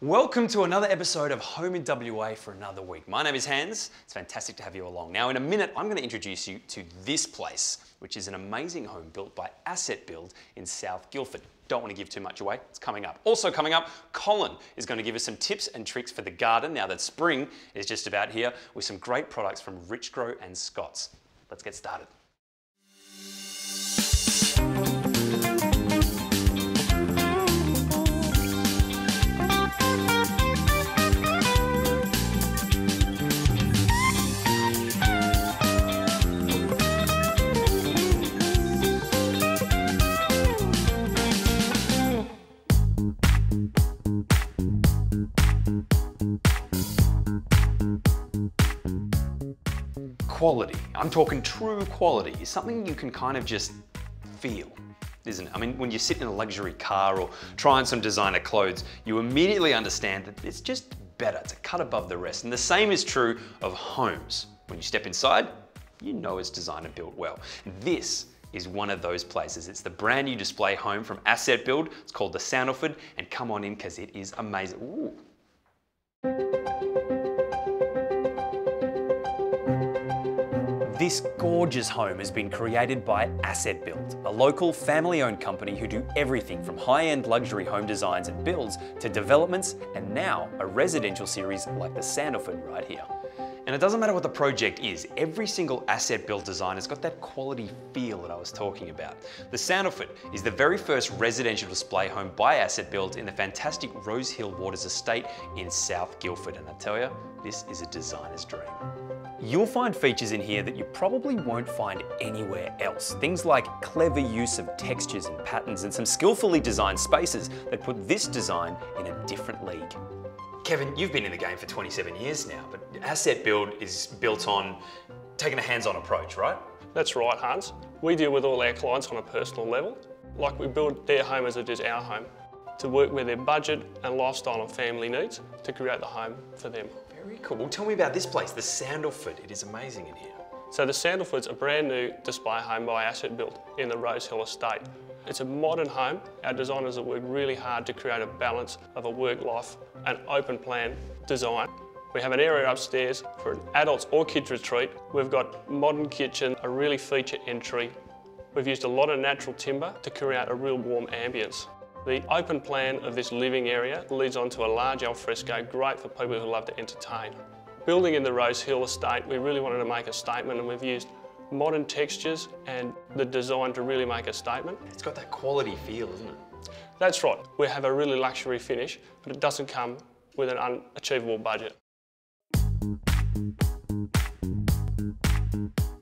Welcome to another episode of Home in WA for another week. My name is Hans. It's fantastic to have you along. Now in a minute, I'm going to introduce you to this place, which is an amazing home built by Asset Build in South Guildford. Don't want to give too much away, it's coming up. Also coming up, Colin is going to give us some tips and tricks for the garden now that spring is just about here with some great products from Richgrow and Scott's. Let's get started. Quality, I'm talking true quality, is something you can kind of just feel, isn't it? I mean, when you sit in a luxury car or try on some designer clothes, you immediately understand that it's just better to cut above the rest. And the same is true of homes. When you step inside, you know it's designer built well. This is one of those places. It's the brand new display home from Asset Build. It's called the Sandford, and come on in because it is amazing. Ooh. This gorgeous home has been created by Asset Build, a local family-owned company who do everything from high-end luxury home designs and builds to developments, and now a residential series like the Sandford right here. And it doesn't matter what the project is, every single Asset Build design has got that quality feel that I was talking about. The Sandford is the very first residential display home by Asset Build in the fantastic Rose Hill Waters estate in South Guildford, and I tell you, this is a designer's dream. You'll find features in here that you probably won't find anywhere else. Things like clever use of textures and patterns and some skillfully designed spaces that put this design in a different league. Kevin, you've been in the game for 27 years now, but Asset Build is built on taking a hands-on approach, right? That's right, Hans. We deal with all our clients on a personal level. Like we build their home as it is our home, to work with their budget and lifestyle and family needs to create the home for them. Very cool. Well, tell me about this place, the Sandford. It is amazing in here. So the Sandford's a brand new display home by Asset Build in the Rose Hill estate. It's a modern home. Our designers have worked really hard to create a balance of a work life and open plan design. We have an area upstairs for an adults or kids retreat. We've got modern kitchen, a really feature entry. We've used a lot of natural timber to create a real warm ambience. The open plan of this living area leads onto a large alfresco, great for people who love to entertain. Building in the Rose Hill estate, we really wanted to make a statement, and we've used modern textures and the design to really make a statement. It's got that quality feel, isn't it? That's right. We have a really luxury finish, but it doesn't come with an unachievable budget.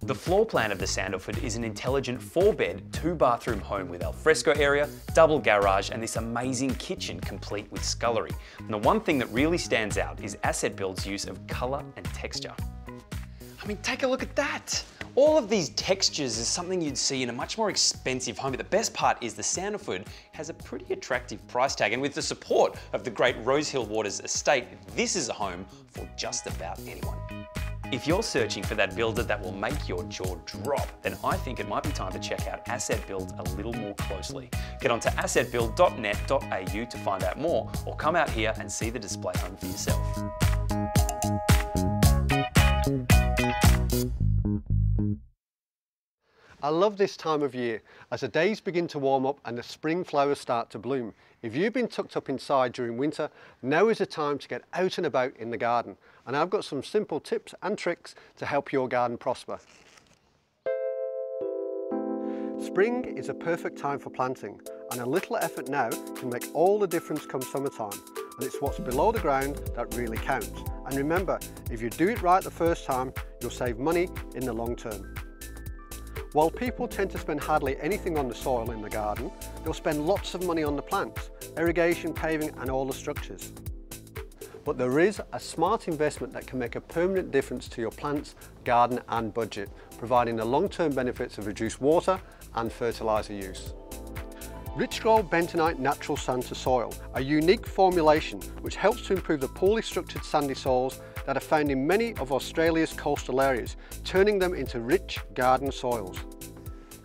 The floor plan of the Sandford is an intelligent 4-bed, 2-bathroom home with alfresco area, double garage, and this amazing kitchen complete with scullery. And the one thing that really stands out is Asset Build's use of colour and texture. I mean, take a look at that. All of these textures is something you'd see in a much more expensive home, but the best part is the Sandford has a pretty attractive price tag, and with the support of the great Rose Hill Waters estate, this is a home for just about anyone. If you're searching for that builder that will make your jaw drop, then I think it might be time to check out Asset Build a little more closely. Get onto assetbuild.net.au to find out more, or come out here and see the display home for yourself. I love this time of year as the days begin to warm up and the spring flowers start to bloom. If you've been tucked up inside during winter, now is the time to get out and about in the garden. And I've got some simple tips and tricks to help your garden prosper. Spring is a perfect time for planting, and a little effort now can make all the difference come summertime. And it's what's below the ground that really counts. And remember, if you do it right the first time, you'll save money in the long term. While people tend to spend hardly anything on the soil in the garden, they'll spend lots of money on the plants, irrigation, paving and all the structures. But there is a smart investment that can make a permanent difference to your plants, garden and budget, providing the long-term benefits of reduced water and fertiliser use. Richgrow Bentonite Natural Sand to Soil, a unique formulation which helps to improve the poorly structured sandy soils that are found in many of Australia's coastal areas, turning them into rich garden soils.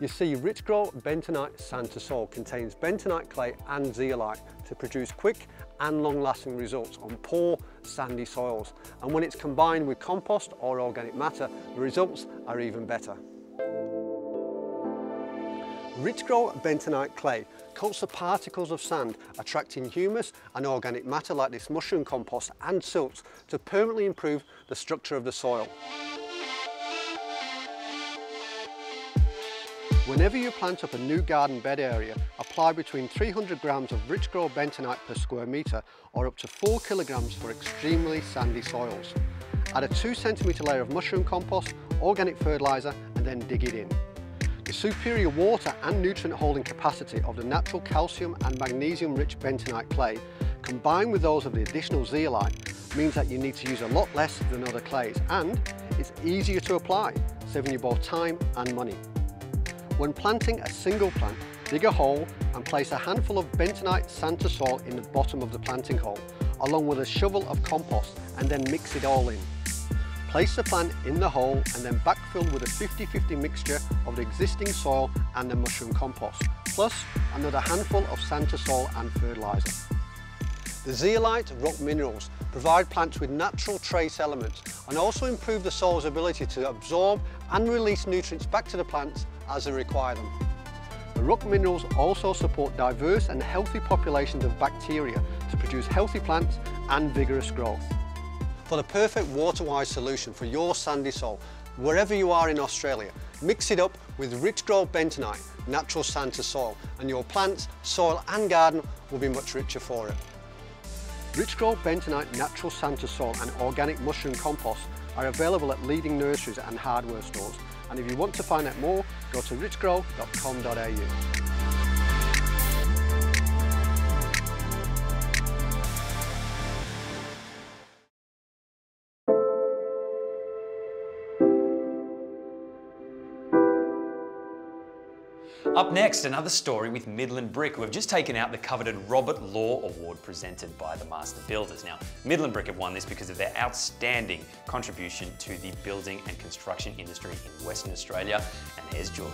You see, Richgrow Bentonite Sand to Soil contains bentonite clay and zeolite to produce quick and long-lasting results on poor, sandy soils. And when it's combined with compost or organic matter, the results are even better. Rich-grow bentonite clay coats the particles of sand, attracting humus and organic matter like this mushroom compost and silts to permanently improve the structure of the soil. Whenever you plant up a new garden bed area, apply between 300 grams of rich-grow bentonite per square metre or up to 4 kilograms for extremely sandy soils. Add a 2 centimetre layer of mushroom compost, organic fertiliser and then dig it in. The superior water and nutrient holding capacity of the natural calcium and magnesium rich bentonite clay, combined with those of the additional zeolite, means that you need to use a lot less than other clays, and it's easier to apply, saving you both time and money. When planting a single plant, dig a hole and place a handful of bentonite sand to soil in the bottom of the planting hole, along with a shovel of compost, and then mix it all in. Place the plant in the hole and then backfill with a 50-50 mixture of the existing soil and the mushroom compost, plus another handful of sand to soil and fertiliser. The zeolite rock minerals provide plants with natural trace elements and also improve the soil's ability to absorb and release nutrients back to the plants as they require them. The rock minerals also support diverse and healthy populations of bacteria to produce healthy plants and vigorous growth. For the perfect water-wise solution for your sandy soil, wherever you are in Australia, mix it up with rich-grow bentonite, natural sand to soil, and your plants, soil and garden will be much richer for it. Rich-grow bentonite, natural sand to soil and organic mushroom compost are available at leading nurseries and hardware stores. And if you want to find out more, go to richgrow.com.au. Up next, another story with Midland Brick, who have just taken out the coveted Robert Law Award presented by the Master Builders. Now, Midland Brick have won this because of their outstanding contribution to the building and construction industry in Western Australia. And here's Julia.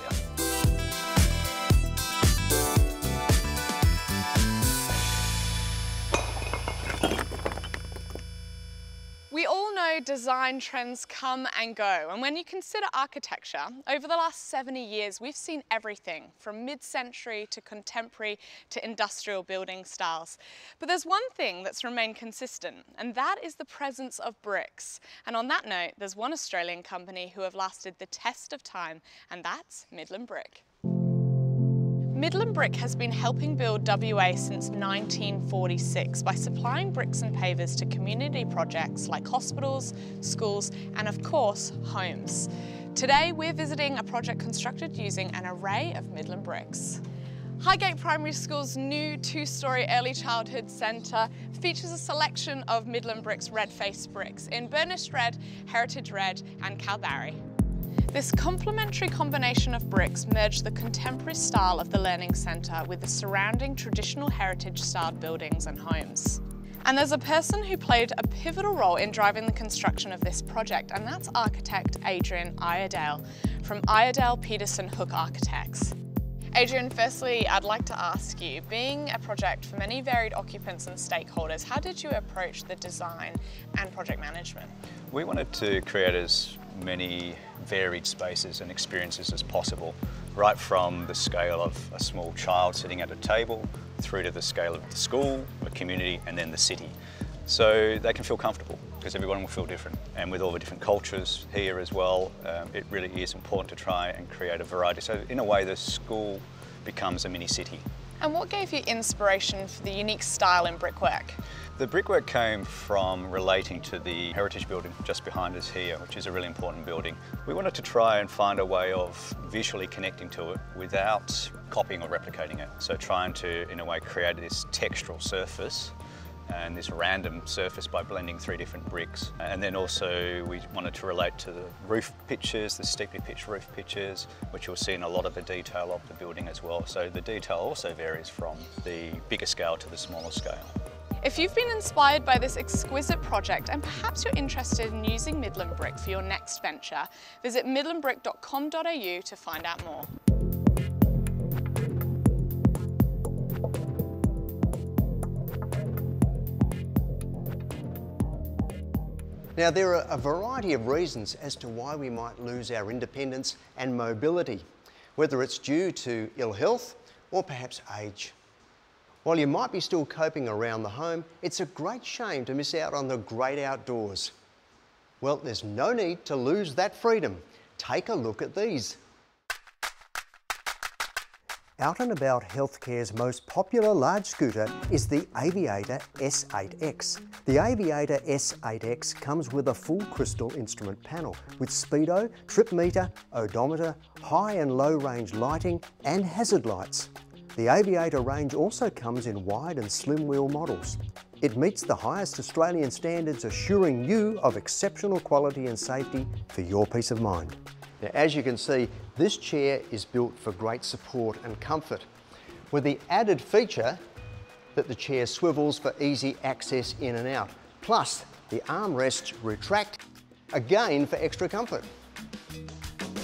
We all know design trends come and go, and when you consider architecture, over the last 70 years we've seen everything from mid-century to contemporary to industrial building styles. But there's one thing that's remained consistent, and that is the presence of bricks. And on that note, there's one Australian company who have lasted the test of time, and that's Midland Brick. Midland Brick has been helping build WA since 1946 by supplying bricks and pavers to community projects like hospitals, schools, and of course, homes. Today, we're visiting a project constructed using an array of Midland bricks. Highgate Primary School's new 2-storey early childhood centre features a selection of Midland Brick's red-faced bricks in burnished red, heritage red, and Kalbarri. This complementary combination of bricks merged the contemporary style of the Learning Centre with the surrounding traditional heritage-styled buildings and homes. And there's a person who played a pivotal role in driving the construction of this project, and that's architect Adrian Iredale from Iredale Peterson Hook Architects. Adrian, firstly, I'd like to ask you, being a project for many varied occupants and stakeholders, how did you approach the design and project management? We wanted to create as many varied spaces and experiences as possible, right from the scale of a small child sitting at a table through to the scale of the school, the community, and then the city. So they can feel comfortable, because everyone will feel different. And with all the different cultures here as well, it really is important to try and create a variety. So in a way, the school becomes a mini city. And what gave you inspiration for the unique style in brickwork? The brickwork came from relating to the heritage building just behind us here, which is a really important building. We wanted to try and find a way of visually connecting to it without copying or replicating it. So trying to, in a way, create this textural surface and this random surface by blending 3 different bricks. And then also we wanted to relate to the roof pitches, the steeply pitched roof pitches, which you'll see in a lot of the detail of the building as well. So the detail also varies from the bigger scale to the smaller scale. If you've been inspired by this exquisite project and perhaps you're interested in using Midland Brick for your next venture, visit midlandbrick.com.au to find out more. Now, there are a variety of reasons as to why we might lose our independence and mobility, whether it's due to ill health or perhaps age. While you might be still coping around the home, it's a great shame to miss out on the great outdoors. Well, there's no need to lose that freedom. Take a look at these. Out and About Healthcare's most popular large scooter is the Aviator S8X. The Aviator S8X comes with a full crystal instrument panel with speedo, trip meter, odometer, high and low range lighting and hazard lights. The Aviator range also comes in wide and slim wheel models. It meets the highest Australian standards, assuring you of exceptional quality and safety for your peace of mind. Now, as you can see, this chair is built for great support and comfort, with the added feature that the chair swivels for easy access in and out. Plus, the armrests retract, again for extra comfort.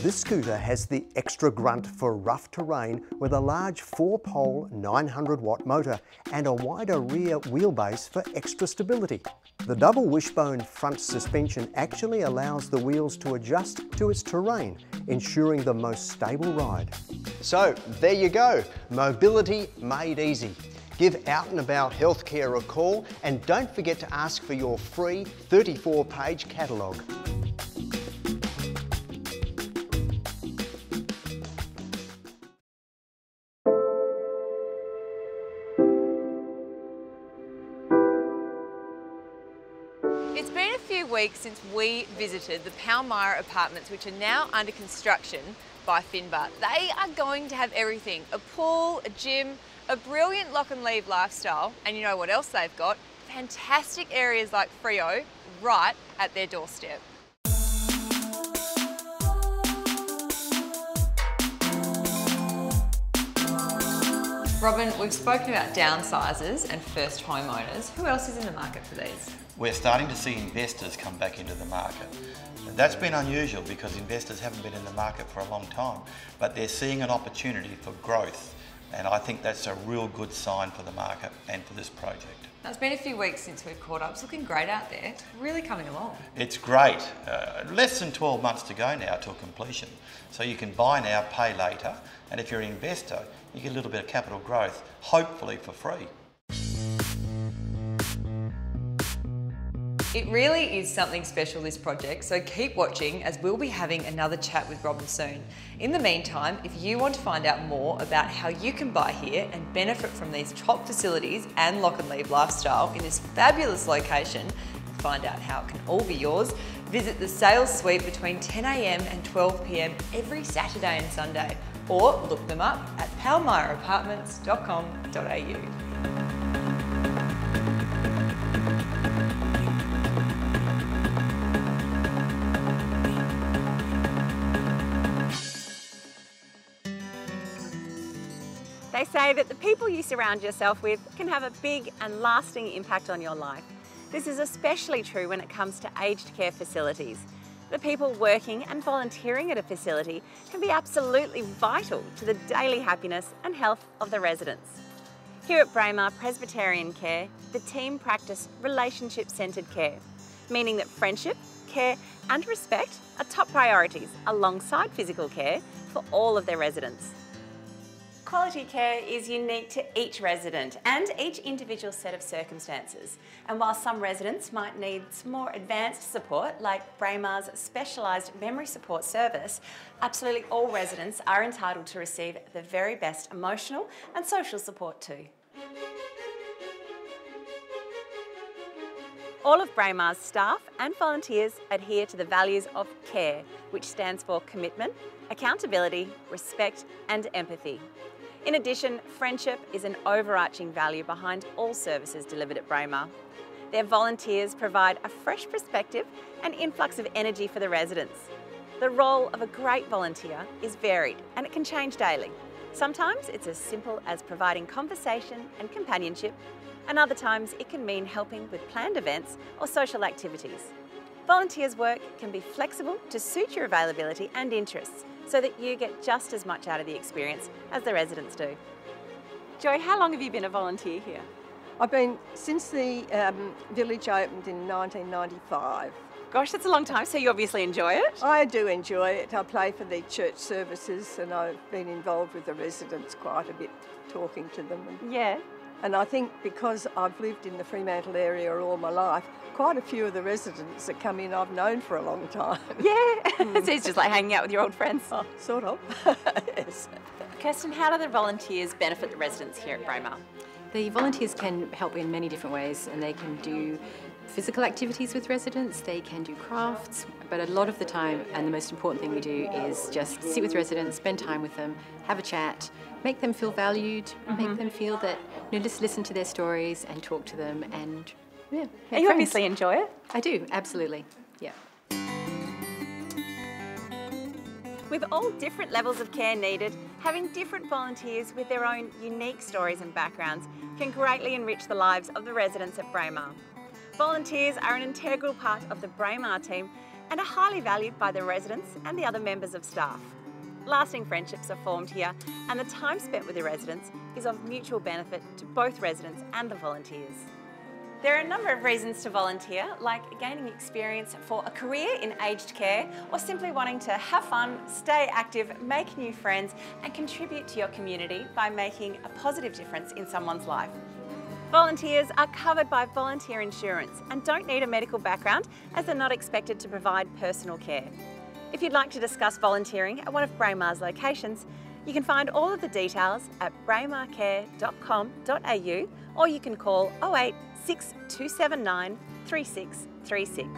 This scooter has the extra grunt for rough terrain with a large 4-pole 900-watt motor and a wider rear wheelbase for extra stability. The double wishbone front suspension actually allows the wheels to adjust to its terrain, ensuring the most stable ride. So there you go, mobility made easy. Give Out and About Healthcare a call and don't forget to ask for your free 34-page catalogue. It's been a few weeks since we visited the Palmyra Apartments, which are now under construction by Finbar. They are going to have everything: a pool, a gym, a brilliant lock and leave lifestyle, and you know what else they've got? Fantastic areas like Freo right at their doorstep. Robin, we've spoken about downsizers and first homeowners. Who else is in the market for these? We're starting to see investors come back into the market. That's been unusual because investors haven't been in the market for a long time, but they're seeing an opportunity for growth, and I think that's a real good sign for the market and for this project. Now, it's been a few weeks since we've caught up. It's looking great out there. It's really coming along. It's great. Less than 12 months to go now till completion. So you can buy now, pay later, and if you're an investor, you get a little bit of capital growth, hopefully for free. It really is something special, this project, so keep watching as we'll be having another chat with Robin soon. In the meantime, if you want to find out more about how you can buy here and benefit from these top facilities and lock and leave lifestyle in this fabulous location, and find out how it can all be yours, visit the sales suite between 10 AM and 12 PM every Saturday and Sunday, or look them up at palmyraapartments.com.au. They say that the people you surround yourself with can have a big and lasting impact on your life. This is especially true when it comes to aged care facilities. The people working and volunteering at a facility can be absolutely vital to the daily happiness and health of the residents. Here at Braemar Presbyterian Care, the team practice relationship-centred care, meaning that friendship, care and respect are top priorities alongside physical care for all of their residents. Quality care is unique to each resident and each individual set of circumstances. And while some residents might need some more advanced support, like Braemar's specialised memory support service, absolutely all residents are entitled to receive the very best emotional and social support too. All of Braemar's staff and volunteers adhere to the values of CARE, which stands for commitment, accountability, respect and empathy. In addition, friendship is an overarching value behind all services delivered at Braemar. Their volunteers provide a fresh perspective and influx of energy for the residents. The role of a great volunteer is varied and it can change daily. Sometimes it's as simple as providing conversation and companionship, and other times it can mean helping with planned events or social activities. Volunteers' work can be flexible to suit your availability and interests, so that you get just as much out of the experience as the residents do. Joy, how long have you been a volunteer here? I've been since the village opened in 1995. Gosh, that's a long time, so you obviously enjoy it? I do enjoy it. I play for the church services and I've been involved with the residents quite a bit, talking to them. And I think because I've lived in the Fremantle area all my life, quite a few of the residents that come in I've known for a long time. Yeah, so it's just like hanging out with your old friends. Oh, sort of, yes. Kirsten, how do the volunteers benefit the residents here at Braemar? The volunteers can help in many different ways, and they can do physical activities with residents, they can do crafts, but a lot of the time, and the most important thing we do is just sit with residents, spend time with them, have a chat, make them feel valued, make them feel that, just listen to their stories and talk to them, and yeah. You obviously enjoy it. I do, absolutely, yeah. With all different levels of care needed, having different volunteers with their own unique stories and backgrounds can greatly enrich the lives of the residents at Braemar. Volunteers are an integral part of the Braemar team and are highly valued by the residents and the other members of staff. Lasting friendships are formed here, and the time spent with the residents is of mutual benefit to both residents and the volunteers. There are a number of reasons to volunteer, like gaining experience for a career in aged care, or simply wanting to have fun, stay active, make new friends, and contribute to your community by making a positive difference in someone's life. Volunteers are covered by volunteer insurance and don't need a medical background, as they're not expected to provide personal care. If you'd like to discuss volunteering at one of Braemar's locations, you can find all of the details at braemarcare.com.au, or you can call 08 6279 3636.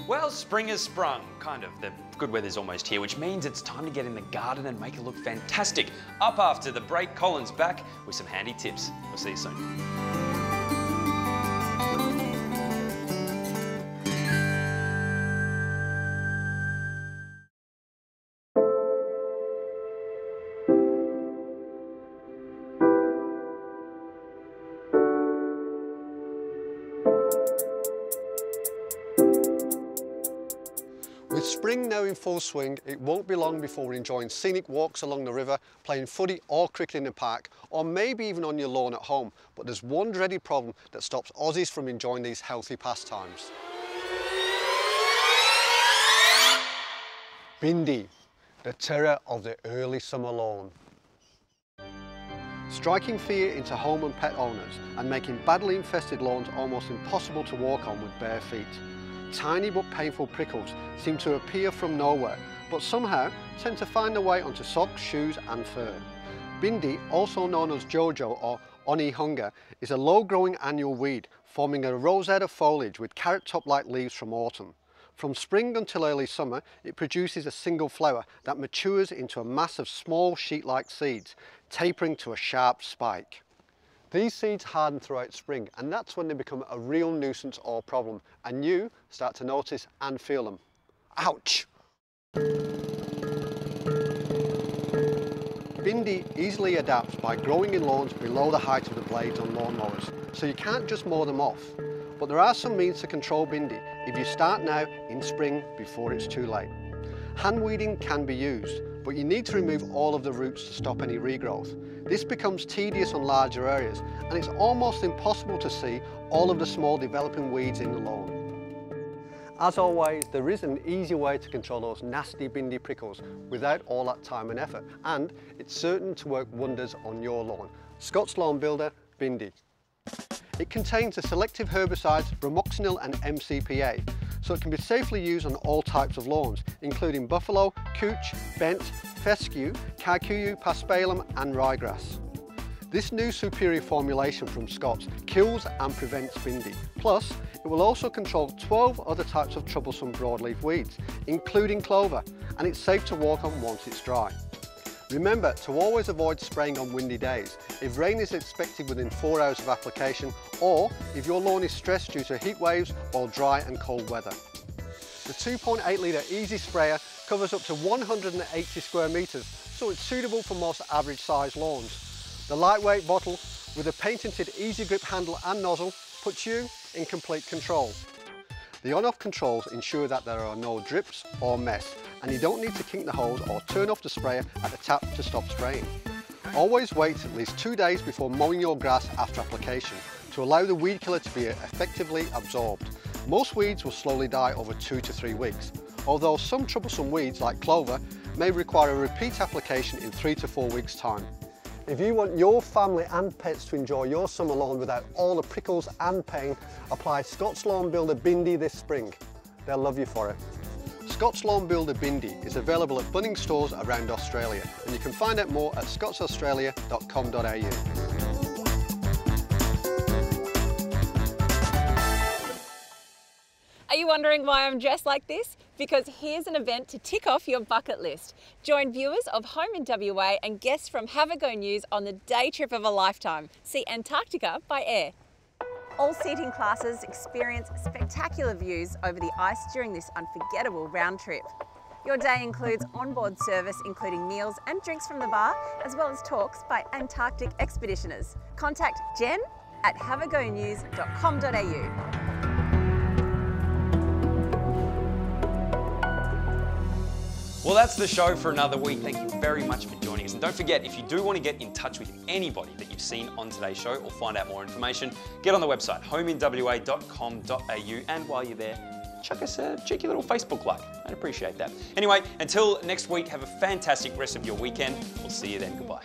Well, spring has sprung, kind of. The good weather's almost here, which means it's time to get in the garden and make it look fantastic. Up after the break, Colin's back with some handy tips. We'll see you soon. With spring now in full swing, it won't be long before we're enjoying scenic walks along the river, playing footy or cricket in the park, or maybe even on your lawn at home. But there's one dreaded problem that stops Aussies from enjoying these healthy pastimes. Bindi, the terror of the early summer lawn. Striking fear into home and pet owners and making badly infested lawns almost impossible to walk on with bare feet. Tiny but painful prickles seem to appear from nowhere, but somehow tend to find their way onto socks, shoes and fur. Bindi, also known as Jojo or Oni Hunger, is a low-growing annual weed, forming a rosette of foliage with carrot top-like leaves from autumn. From spring until early summer, it produces a single flower that matures into a mass of small sheet-like seeds, tapering to a sharp spike. These seeds harden throughout spring, and that's when they become a real nuisance or problem, and you start to notice and feel them. Ouch! Bindi easily adapts by growing in lawns below the height of the blades on lawnmowers, so you can't just mow them off. But there are some means to control Bindi if you start now in spring before it's too late. Hand weeding can be used, but you need to remove all of the roots to stop any regrowth. This becomes tedious on larger areas, and it's almost impossible to see all of the small developing weeds in the lawn. As always, there is an easy way to control those nasty Bindi prickles without all that time and effort, and it's certain to work wonders on your lawn. Scott's Lawn Builder, Bindi. It contains the selective herbicides bromoxynil and MCPA, so it can be safely used on all types of lawns, including buffalo, couch, bent, fescue, kikuyu, paspalum and ryegrass. This new superior formulation from Scott's kills and prevents Bindi. Plus, it will also control 12 other types of troublesome broadleaf weeds, including clover, and it's safe to walk on once it's dry. Remember to always avoid spraying on windy days, if rain is expected within 4 hours of application, or if your lawn is stressed due to heat waves or dry and cold weather. The 2.8 litre Easy Sprayer covers up to 180 square metres, so it's suitable for most average sized lawns. The lightweight bottle with a patented Easy Grip handle and nozzle puts you in complete control. The on-off controls ensure that there are no drips or mess, and you don't need to kink the hose or turn off the sprayer at the tap to stop spraying. Always wait at least 2 days before mowing your grass after application to allow the weed killer to be effectively absorbed. Most weeds will slowly die over 2 to 3 weeks, although some troublesome weeds like clover may require a repeat application in 3 to 4 weeks' time. If you want your family and pets to enjoy your summer lawn without all the prickles and pain, apply Scott's Lawn Builder Bindi this spring. They'll love you for it. Scott's Lawn Builder Bindi is available at Bunnings stores around Australia, and you can find out more at scottsaustralia.com.au. Are you wondering why I'm dressed like this? Because here's an event to tick off your bucket list. Join viewers of Home in WA and guests from Have a Go News on the day trip of a lifetime. See Antarctica by air. All seating classes experience spectacular views over the ice during this unforgettable round trip. Your day includes onboard service including meals and drinks from the bar, as well as talks by Antarctic expeditioners. Contact Jen at haveagonews.com.au. Well, that's the show for another week. Thank you very much for joining us. And don't forget, if you do want to get in touch with anybody that you've seen on today's show or find out more information, get on the website, homeinwa.com.au. And while you're there, chuck us a cheeky little Facebook like. I'd appreciate that. Anyway, until next week, have a fantastic rest of your weekend. We'll see you then. Goodbye.